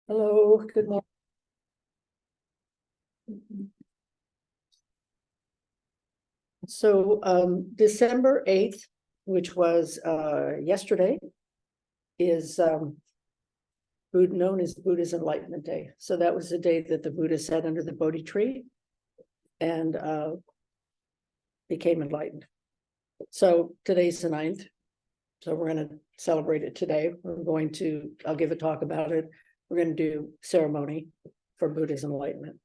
Hello, good morning. So December 8th, which was yesterday, is known as Buddha's Enlightenment Day. So that was the day that the Buddha sat under the Bodhi tree and became enlightened. So today's the 9th. So we're going to celebrate it today. I'll give a talk about it. We're going to do ceremony for Buddha's enlightenment.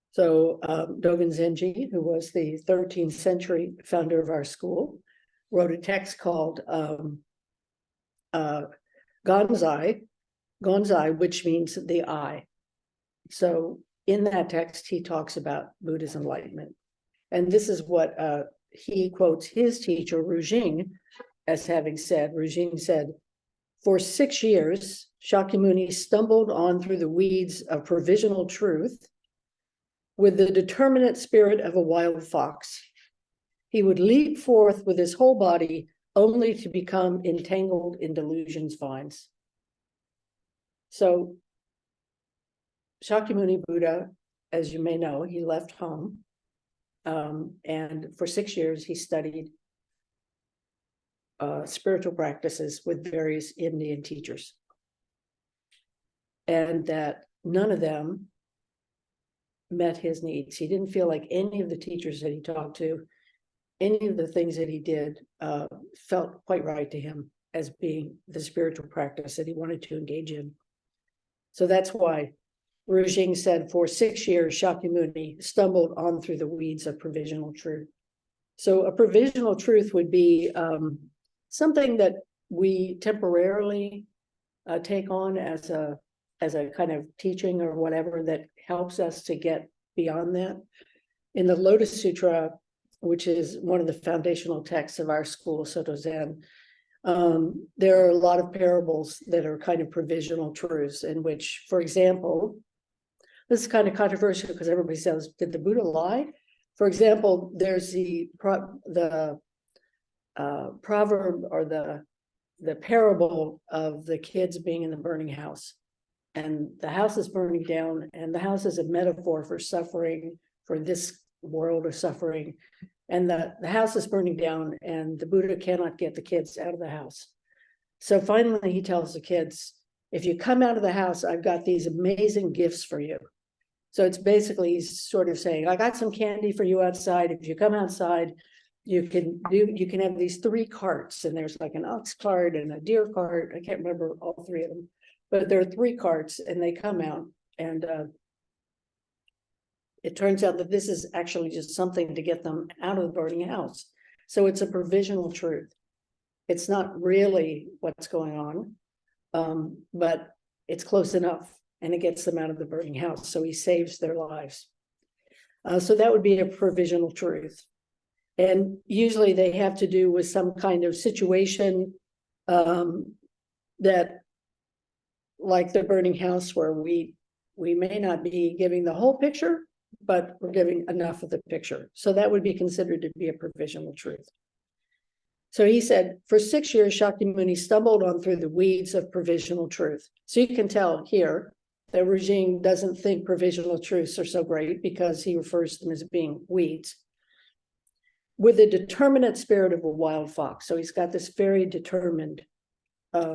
So Dogen Zenji, who was the 13th century founder of our school, wrote a text called Gonzai, which means the eye. So in that text, he talks about Buddha's enlightenment. And this is what he quotes his teacher, Rujing, as having said. Rujing said, "For 6 years, Shakyamuni stumbled on through the weeds of provisional truth with the determinate spirit of a wild fox. He would leap forth with his whole body only to become entangled in delusion's vines." So Shakyamuni Buddha, as you may know, he left home. And for 6 years, he studied spiritual practices with various Indian teachers. And that none of them met his needs. He didn't feel like any of the teachers that he talked to, any of the things that he did, felt quite right to him as being the spiritual practice that he wanted to engage in. So that's why Rujing said, for 6 years, Shakyamuni stumbled on through the weeds of provisional truth. So a provisional truth would be something that we temporarily take on as a kind of teaching or whatever that helps us to get beyond that. In the Lotus Sutra, which is one of the foundational texts of our school, Soto Zen, there are a lot of parables that are kind of provisional truths in which, for example, this is kind of controversial because everybody says, did the Buddha lie? For example, there's the proverb or the parable of the kids being in the burning house. And the house is burning down, and the house is a metaphor for suffering, for this world of suffering. And the house is burning down, and the Buddha cannot get the kids out of the house. So finally, he tells the kids, if you come out of the house, I've got these amazing gifts for you. So it's basically he's sort of saying, I got some candy for you outside. If you come outside, you can have these 3 carts, and there's like an ox cart and a deer cart. I can't remember all 3 of them, but there are 3 carts, and they come out, and it turns out that this is actually just something to get them out of the burning house. So it's a provisional truth. It's not really what's going on, but it's close enough, and it gets them out of the burning house. So he saves their lives. So that would be a provisional truth. And usually they have to do with some kind of situation that, like the burning house, where we may not be giving the whole picture, but we're giving enough of the picture. So that would be considered to be a provisional truth. So he said, for 6 years, Shakyamuni stumbled on through the weeds of provisional truth. So you can tell here that Rujing doesn't think provisional truths are so great because he refers to them as being weeds. With the determinate spirit of a wild fox. So he's got this very determined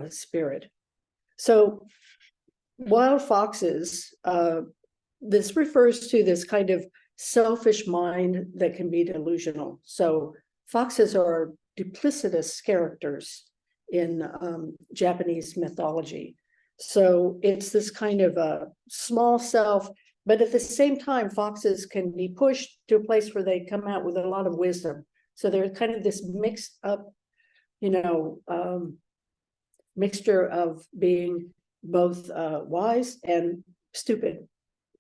spirit. So wild foxes, this refers to this kind of selfish mind that can be delusional. So foxes are duplicitous characters in Japanese mythology. So it's this kind of a small self, but at the same time, foxes can be pushed to a place where they come out with a lot of wisdom. So they're kind of this mixed up, mixture of being both wise and stupid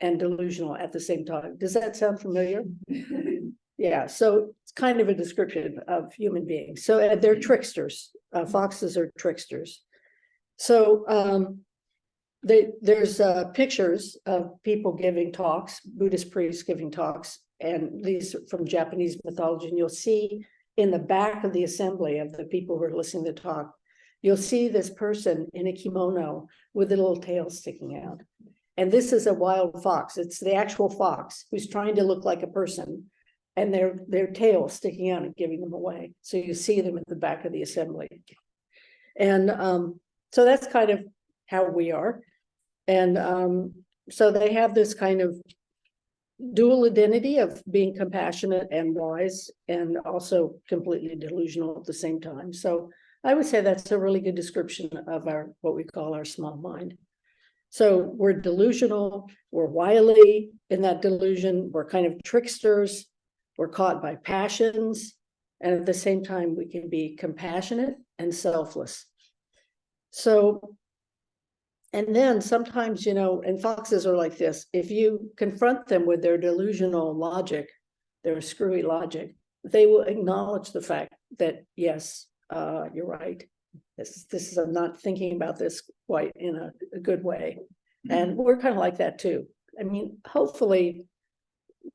and delusional at the same time. Does that sound familiar? Yeah, so it's kind of a description of human beings. So they're tricksters. Foxes are tricksters. So there's pictures of people giving talks, Buddhist priests giving talks, and these are from Japanese mythology. And you'll see in the back of the assembly of the people who are listening to the talk, you'll see this person in a kimono with a little tail sticking out. And this is a wild fox. It's the actual fox who's trying to look like a person, and their tail sticking out and giving them away. So you see them at the back of the assembly. And so that's kind of how we are. And so they have this kind of dual identity of being compassionate and wise, and also completely delusional at the same time. So I would say that's a really good description of our, what we call our small mind. So we're delusional, we're wily in that delusion, we're kind of tricksters, we're caught by passions, and at the same time, we can be compassionate and selfless. So, and then sometimes, you know, and foxes are like this, if you confront them with their delusional logic, their screwy logic, they will acknowledge the fact that, yes, you're right. This is, I'm not thinking about this quite in a good way. And we're kind of like that too. I mean, hopefully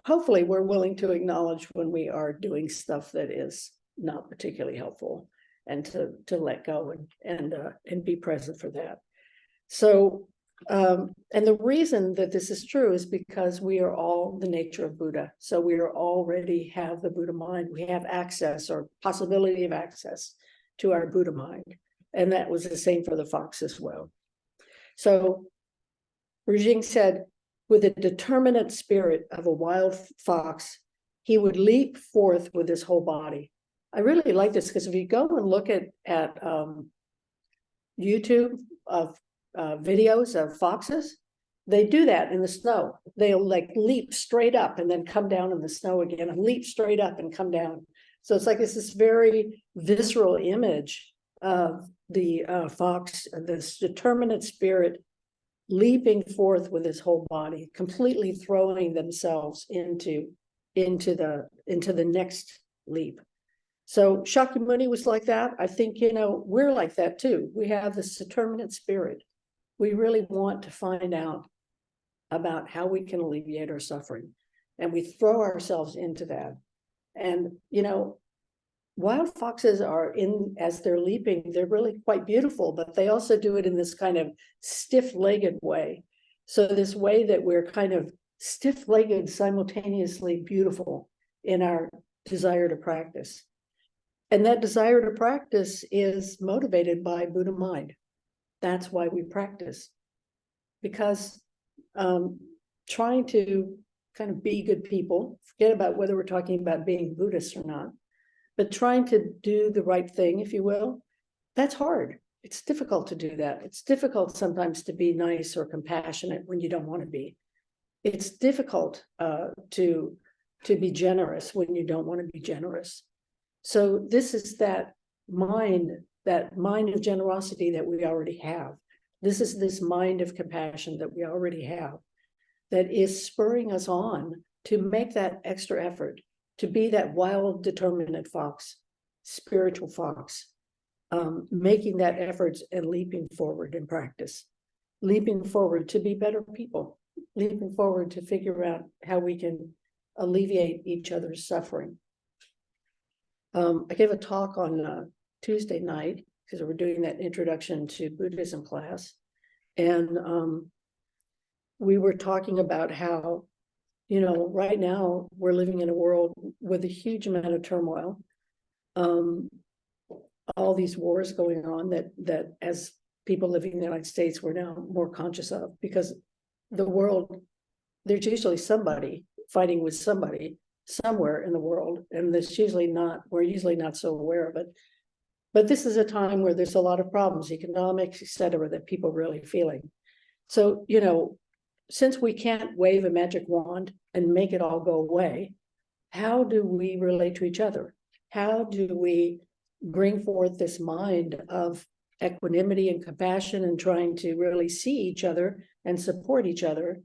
we're willing to acknowledge when we are doing stuff that is not particularly helpful, and to let go and be present for that. So, and the reason that this is true is because we are all the nature of Buddha. So we are already have the Buddha mind. We have access, or possibility of access, to our Buddha mind. And that was the same for the fox as well. So Rujing said, with the determinate spirit of a wild fox, he would leap forth with his whole body. I really like this, because if you go and look at YouTube of videos of foxes, they do that in the snow. They'll like leap straight up and then come down in the snow again, and leap straight up and come down. So it's like it's this very visceral image of the fox, this determinate spirit leaping forth with his whole body, completely throwing themselves into the next leap. So Shakyamuni was like that. I think, you know, we're like that too. We have this determinate spirit. We really want to find out about how we can alleviate our suffering, and we throw ourselves into that. And, you know, wild foxes are as they're leaping, they're really quite beautiful, but they also do it in this kind of stiff-legged way. So this way that we're kind of stiff-legged, simultaneously beautiful in our desire to practice. And that desire to practice is motivated by Buddha mind. That's why we practice. Because trying to kind of be good people, forget about whether we're talking about being Buddhist or not, but trying to do the right thing, if you will, that's hard. It's difficult to do that. It's difficult sometimes to be nice or compassionate when you don't want to be. It's difficult to be generous when you don't want to be generous. So this is that mind of generosity that we already have. This is this mind of compassion that we already have, that is spurring us on to make that extra effort, to be that wild, determinate fox, spiritual fox, making that effort and leaping forward in practice, leaping forward to be better people, leaping forward to figure out how we can alleviate each other's suffering. I gave a talk on Tuesday night, because we're doing that introduction to Buddhism class. And we were talking about how, you know, right now we're living in a world with a huge amount of turmoil. All these wars going on that as people living in the United States, we're now more conscious of, because the world, there's usually somebody fighting with somebody somewhere in the world, and we're usually not so aware of it. But this is a time where there's a lot of problems, economics, et cetera, that people are really feeling. So, you know, since we can't wave a magic wand and make it all go away, how do we relate to each other? How do we bring forth this mind of equanimity and compassion, and trying to really see each other and support each other?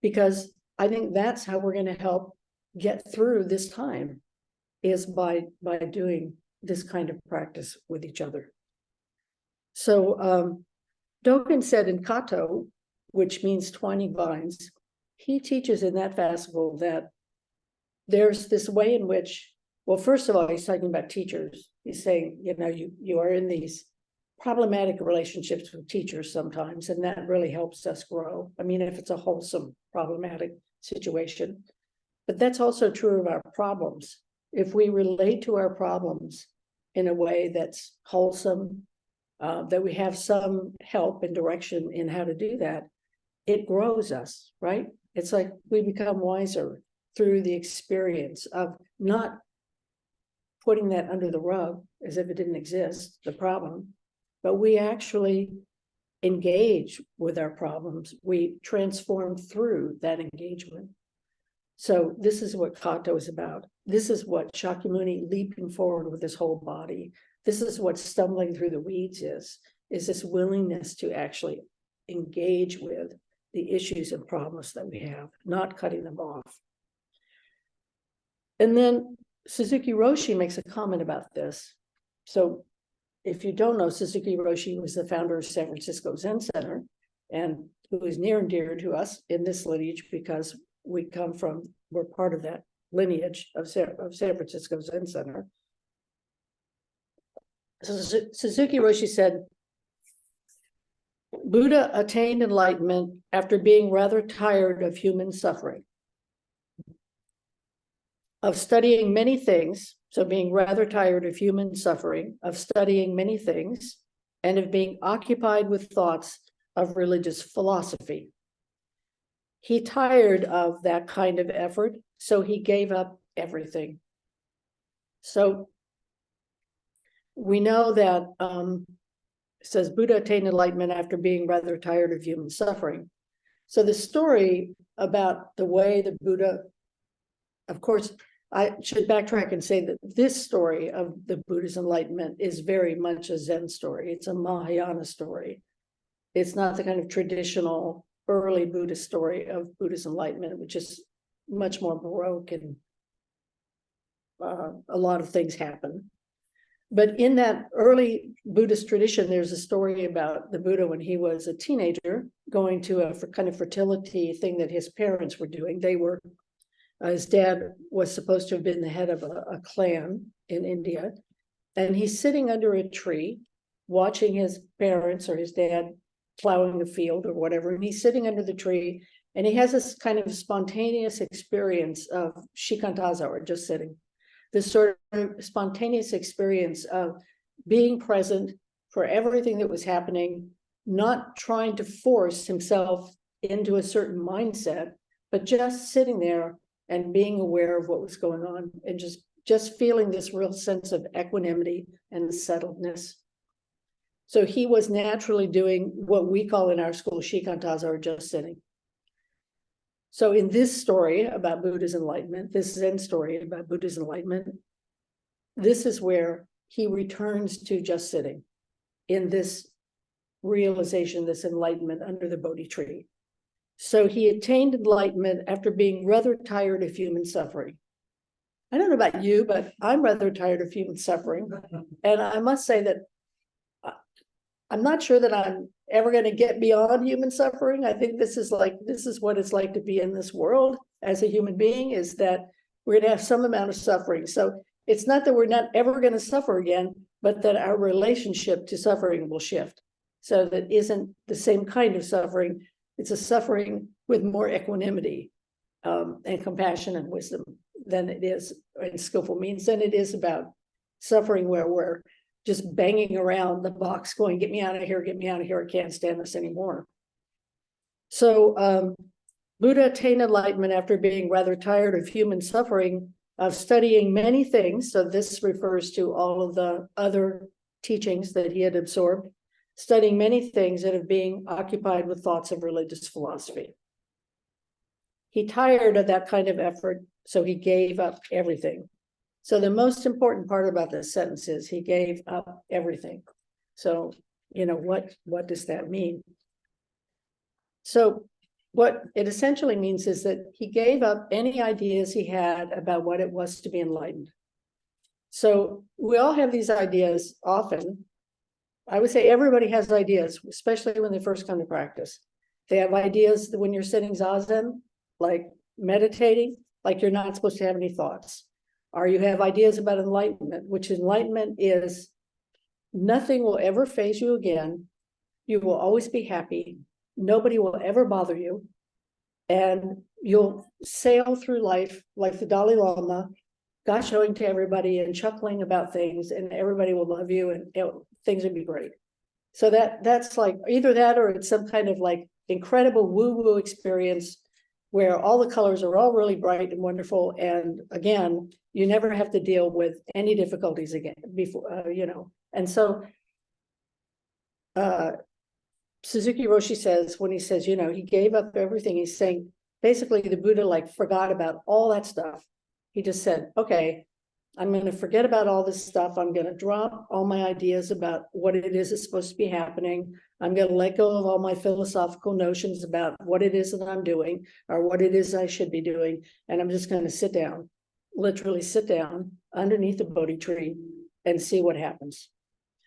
Because I think that's how we're going to help get through this time, is by doing this kind of practice with each other. So Dogen said in Kato, which means 20 vines, he teaches in that festival that there's this way in which, well, first of all, he's talking about teachers. He's saying, you know, you are in these problematic relationships with teachers sometimes, and that really helps us grow. I mean, if it's a wholesome, problematic situation. But that's also true of our problems. If we relate to our problems in a way that's wholesome, that we have some help and direction in how to do that, it grows us, right? It's like we become wiser through the experience of not putting that under the rug as if it didn't exist, the problem, but we actually engage with our problems. We transform through that engagement. So this is what Kata is about. This is what Shakyamuni leaping forward with his whole body. This is what stumbling through the weeds is this willingness to actually engage with the issues and problems that we have, not cutting them off. And then Suzuki Roshi makes a comment about this. So if you don't know, Suzuki Roshi was the founder of San Francisco Zen Center, and who is near and dear to us in this lineage because we're part of that lineage of San Francisco Zen Center. So Suzuki Roshi said, Buddha attained enlightenment after being rather tired of human suffering, of studying many things, so being rather tired of human suffering, of studying many things, and of being occupied with thoughts of religious philosophy. He tired of that kind of effort, so he gave up everything. So we know that it says Buddha attained enlightenment after being rather tired of human suffering. So the story about the way the Buddha, of course, I should backtrack and say that this story of the Buddha's enlightenment is very much a Zen story. It's a Mahayana story. It's not the kind of traditional early Buddhist story of Buddha's enlightenment, which is much more Baroque and a lot of things happen. But in that early Buddhist tradition, there's a story about the Buddha when he was a teenager going to a kind of fertility thing that his parents were doing. His dad was supposed to have been the head of a clan in India. And he's sitting under a tree watching his parents or his dad plowing the field or whatever. And he's sitting under the tree and he has this kind of spontaneous experience of shikantaza, or just sitting. This sort of spontaneous experience of being present for everything that was happening, not trying to force himself into a certain mindset, but just sitting there and being aware of what was going on and just feeling this real sense of equanimity and settledness. So he was naturally doing what we call in our school shikantaza, or just sitting. So in this story about Buddha's enlightenment, this Zen story about Buddha's enlightenment, this is where he returns to just sitting in this realization, this enlightenment under the Bodhi tree. So he attained enlightenment after being rather tired of human suffering. I don't know about you, but I'm rather tired of human suffering. And I must say that I'm not sure that I'm ever going to get beyond human suffering. I think this is what it's like to be in this world as a human being, is that we're going to have some amount of suffering. So it's not that we're not ever going to suffer again, but that our relationship to suffering will shift. So that isn't the same kind of suffering. It's a suffering with more equanimity and compassion and wisdom than it is, and skillful means, than it is about suffering where we're just banging around the box going, get me out of here, I can't stand this anymore. So Buddha attained enlightenment after being rather tired of human suffering, of studying many things. So this refers to all of the other teachings that he had absorbed, studying many things and of being occupied with thoughts of religious philosophy. He tired of that kind of effort, so he gave up everything. So the most important part about this sentence is he gave up everything. So, what does that mean? So what it essentially means is that he gave up any ideas he had about what it was to be enlightened. So we all have these ideas often. I would say everybody has ideas, especially when they first come to practice. They have ideas that when you're sitting zazen, like meditating, like you're not supposed to have any thoughts. Or you have ideas about enlightenment, which enlightenment is Nothing will ever faze you again. You will always be happy. Nobody will ever bother you. And you'll sail through life like the Dalai Lama, gashing to everybody and chuckling about things, and everybody will love you, and things will be great. So that's like either that, or it's some kind of like incredible woo-woo experience where all the colors are all really bright and wonderful. And again, you never have to deal with any difficulties again before, And so Suzuki Roshi says, when he says, he gave up everything, he's saying, basically the Buddha like forgot about all that stuff. He just said, okay, I'm going to forget about all this stuff. I'm going to drop all my ideas about what it is that's supposed to be happening. I'm going to let go of all my philosophical notions about what it is that I'm doing or what it is I should be doing. And I'm just going to sit down, literally sit down underneath the Bodhi tree and see what happens.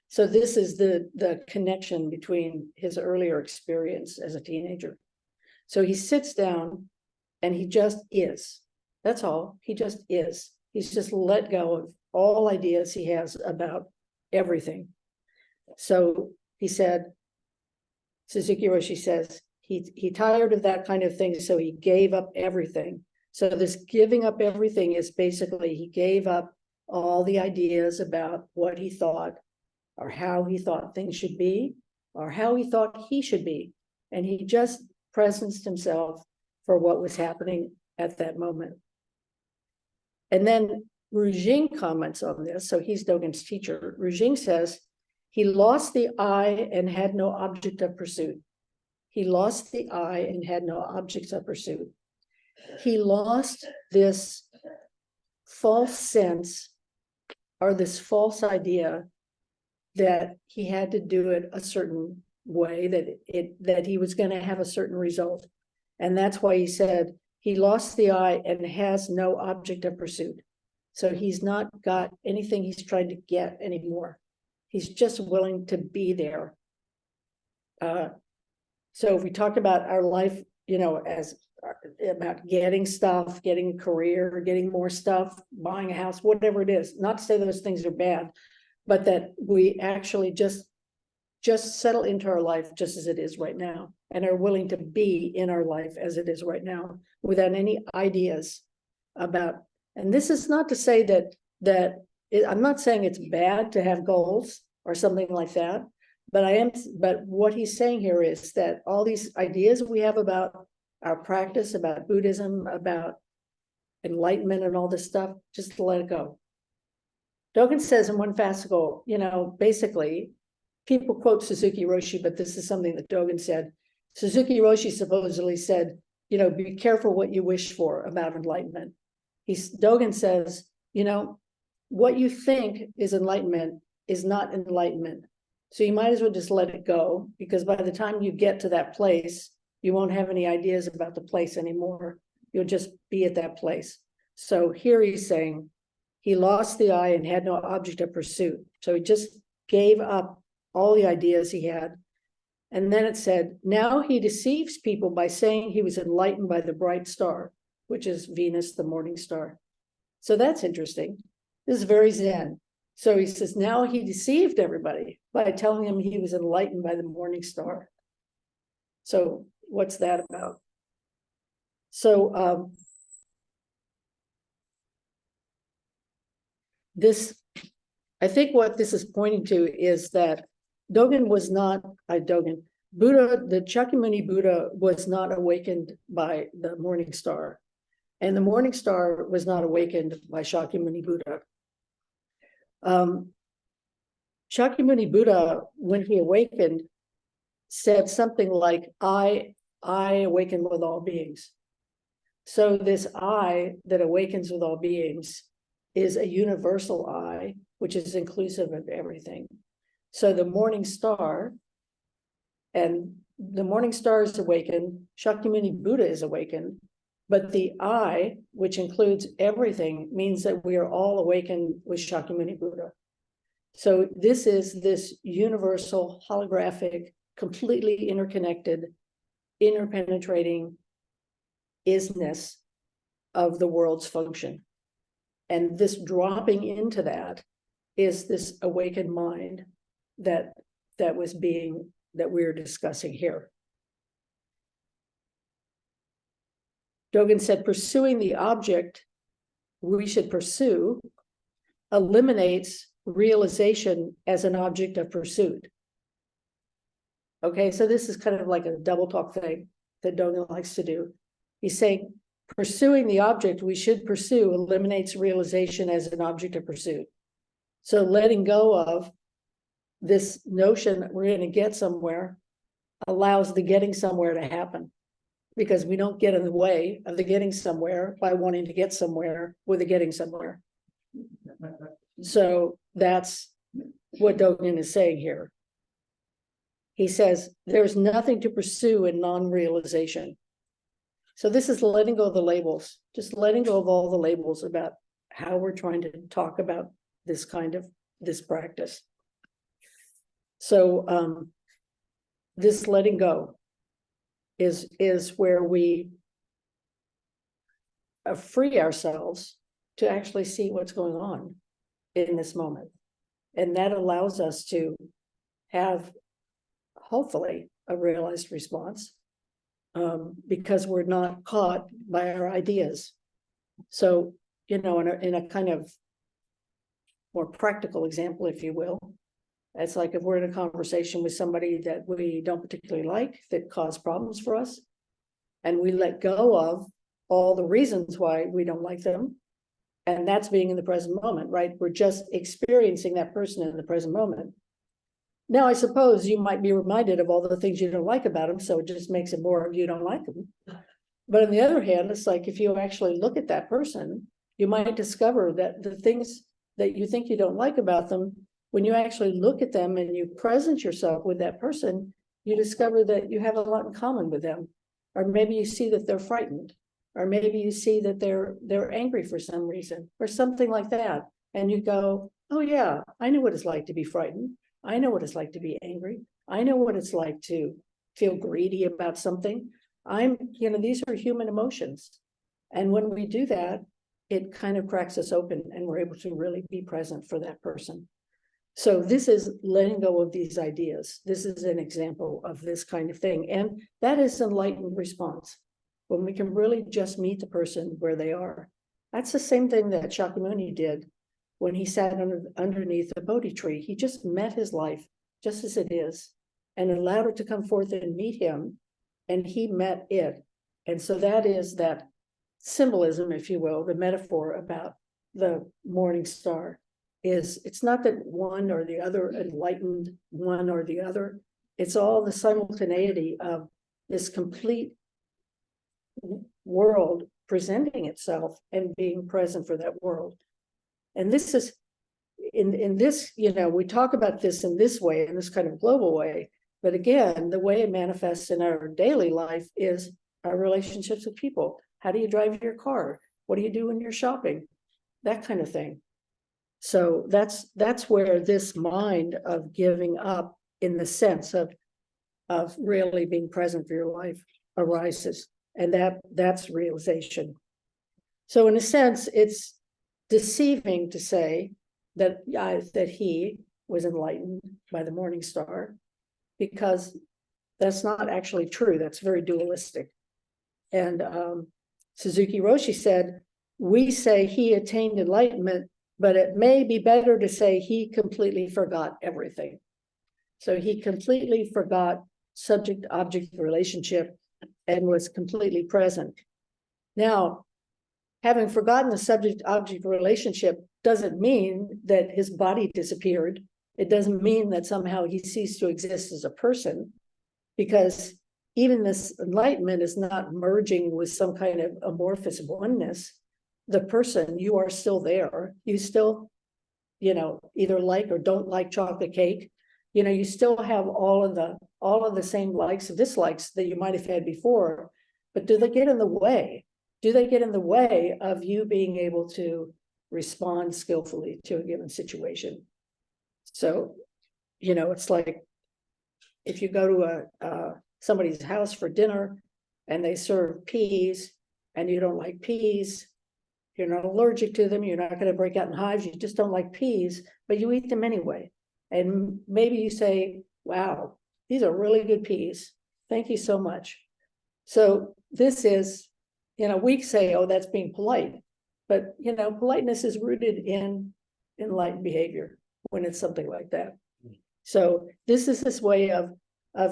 So this is the connection between his earlier experience as a teenager. So he sits down and he just is. That's all. He just is. He's just let go of all ideas he has about everything. So he said, Suzuki Roshi says, he tired of that kind of thing, so he gave up everything. So this giving up everything is basically he gave up all the ideas about what he thought or how he thought things should be or how he thought he should be. And he just presenced himself for what was happening at that moment. And then Rujing comments on this. So he's Dogen's teacher. Rujing says, he lost the I and had no object of pursuit. He lost the I and had no objects of pursuit. He lost this false sense or this false idea that he had to do it a certain way, that he was going to have a certain result. And that's why he said he lost the I and has no object of pursuit. So he's not got anything he's trying to get anymore. He's just willing to be there. So if we talk about our life, as about getting stuff, getting a career, getting more stuff, buying a house, whatever it is, not to say those things are bad, but that we actually just settle into our life just as it is right now and are willing to be in our life as it is right now without any ideas about, and this is not to say that I'm not saying it's bad to have goals or something like that, but what he's saying here is that all these ideas we have about our practice, about Buddhism, about enlightenment and all this stuff, just let it go. Dogen says in one fascicle, basically, people quote Suzuki Roshi, but this is something that Dogen said. Suzuki Roshi supposedly said, be careful what you wish for about enlightenment. Dogen says, what you think is enlightenment is not enlightenment. So you might as well just let it go, because by the time you get to that place, you won't have any ideas about the place anymore. You'll just be at that place. So here he's saying he lost the I and had no object of pursuit. So he just gave up all the ideas he had. And then it said, now he deceives people by saying he was enlightened by the bright star, which is Venus, the morning star. So that's interesting. This is very Zen. So he says, now he deceived everybody by telling them he was enlightened by the morning star. So what's that about? So I think what this is pointing to is that Dogen was not, Buddha, the Shakyamuni Buddha was not awakened by the morning star. And the morning star was not awakened by Shakyamuni Buddha. Shakyamuni Buddha, when he awakened, said something like, I awaken with all beings. So this I that awakens with all beings is a universal I, which is inclusive of everything. So the morning star, and the morning star is awakened, Shakyamuni Buddha is awakened, but the I, which includes everything, means that we are all awakened with Shakyamuni Buddha. So this is this universal, holographic, completely interconnected, interpenetrating isness of the world's function. And this dropping into that is this awakened mind. that we're discussing here. Dogen said, pursuing the object we should pursue eliminates realization as an object of pursuit. Okay, so this is kind of like a double talk thing that Dogen likes to do. He's saying pursuing the object we should pursue eliminates realization as an object of pursuit. So letting go of this notion that we're going to get somewhere allows the getting somewhere to happen, because we don't get in the way of the getting somewhere by wanting to get somewhere with the getting somewhere. So that's what Dogen is saying here. He says there's nothing to pursue in non-realization. So this is letting go of the labels, just letting go of all the labels about how we're trying to talk about this practice. So this letting go is where we free ourselves to actually see what's going on in this moment. And that allows us to have, hopefully, a realized response, because we're not caught by our ideas. So, in a kind of more practical example, if you will, it's like if we're in a conversation with somebody that we don't particularly like, that cause problems for us, and we let go of all the reasons why we don't like them, and that's being in the present moment, right? We're just experiencing that person in the present moment. Now, I suppose you might be reminded of all the things you don't like about them, so it just makes it more of you don't like them. But on the other hand, it's like if you actually look at that person, you might discover that the things that you think you don't like about them, when you actually look at them and you present yourself with that person, you discover that you have a lot in common with them. Or maybe you see that they're frightened, or maybe you see that they're angry for some reason, or something like that. And you go, oh yeah, I know what it's like to be frightened. I know what it's like to be angry. I know what it's like to feel greedy about something. These are human emotions. And when we do that, it kind of cracks us open and we're able to really be present for that person. So this is letting go of these ideas. This is an example of this kind of thing. And that is enlightened response, when we can really just meet the person where they are. That's the same thing that Shakyamuni did when he sat underneath the Bodhi tree. He just met his life just as it is and allowed it to come forth and meet him, and he met it. And so that is that symbolism, if you will, the metaphor about the morning star. It's not that one or the other enlightened, one or the other. It's all the simultaneity of this complete world presenting itself and being present for that world. And this is, in this, we talk about this in this way, in this kind of global way. But again, the way it manifests in our daily life is our relationships with people. How do you drive your car? What do you do when you're shopping? That kind of thing. So that's where this mind of giving up, in the sense of really being present for your life, arises. And that's realization. So in a sense, it's deceiving to say that he was enlightened by the morning star, because that's not actually true. That's very dualistic. And Suzuki Roshi said, we say he attained enlightenment, but it may be better to say he completely forgot everything. So he completely forgot subject-object relationship and was completely present. Now, having forgotten the subject-object relationship doesn't mean that his body disappeared. It doesn't mean that somehow he ceased to exist as a person, because even this enlightenment is not merging with some kind of amorphous oneness. The person, you are still there. You still, either like or don't like chocolate cake. You still have all of the same likes and dislikes that you might have had before. But do they get in the way? Do they get in the way of you being able to respond skillfully to a given situation? So, it's like if you go to somebody's house for dinner and they serve peas and you don't like peas, you're not allergic to them, you're not going to break out in hives, you just don't like peas, but you eat them anyway. And maybe you say, wow, these are really good peas. Thank you so much. So this is, we say, oh, that's being polite. But, politeness is rooted in enlightened behavior when it's something like that. So this is this way of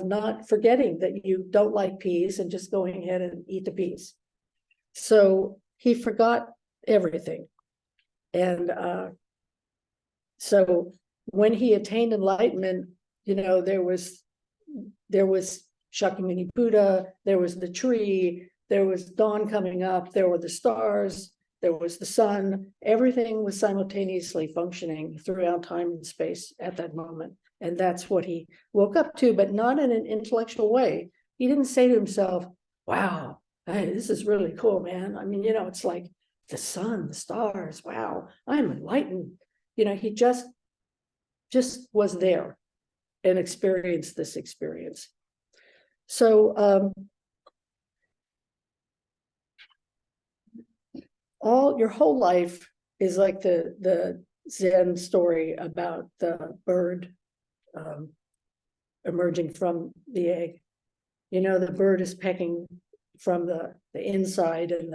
not forgetting that you don't like peas and just going ahead and eat the peas. So he forgot everything. And so when he attained enlightenment, there was Shakyamuni Buddha, there was the tree, there was dawn coming up, there were the stars, there was the sun. Everything was simultaneously functioning throughout time and space at that moment. And that's what he woke up to, but not in an intellectual way. He didn't say to himself, wow, hey, this is really cool, man. I mean, it's like the sun, the stars, wow, I'm enlightened. He just was there and experienced this experience. So your whole life is like the Zen story about the bird emerging from the egg. The bird is pecking from the inside, and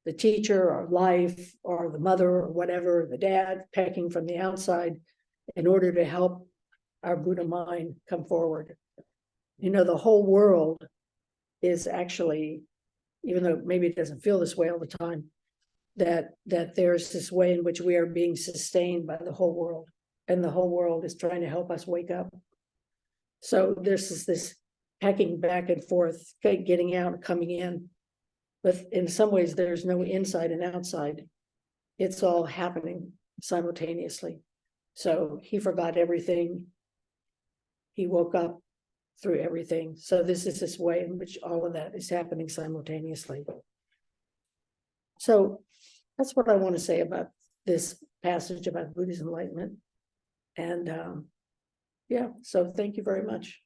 the teacher or life or the mother or whatever, the dad pecking from the outside in order to help our Buddha mind come forward. The whole world is actually, even though maybe it doesn't feel this way all the time, that there's this way in which we are being sustained by the whole world, and the whole world is trying to help us wake up. So there's this pecking back and forth, getting out, coming in. But in some ways, there's no inside and outside. It's all happening simultaneously. So he forgot everything. He woke up through everything. So this is this way in which all of that is happening simultaneously. So that's what I want to say about this passage about Buddha's enlightenment. And yeah, so thank you very much.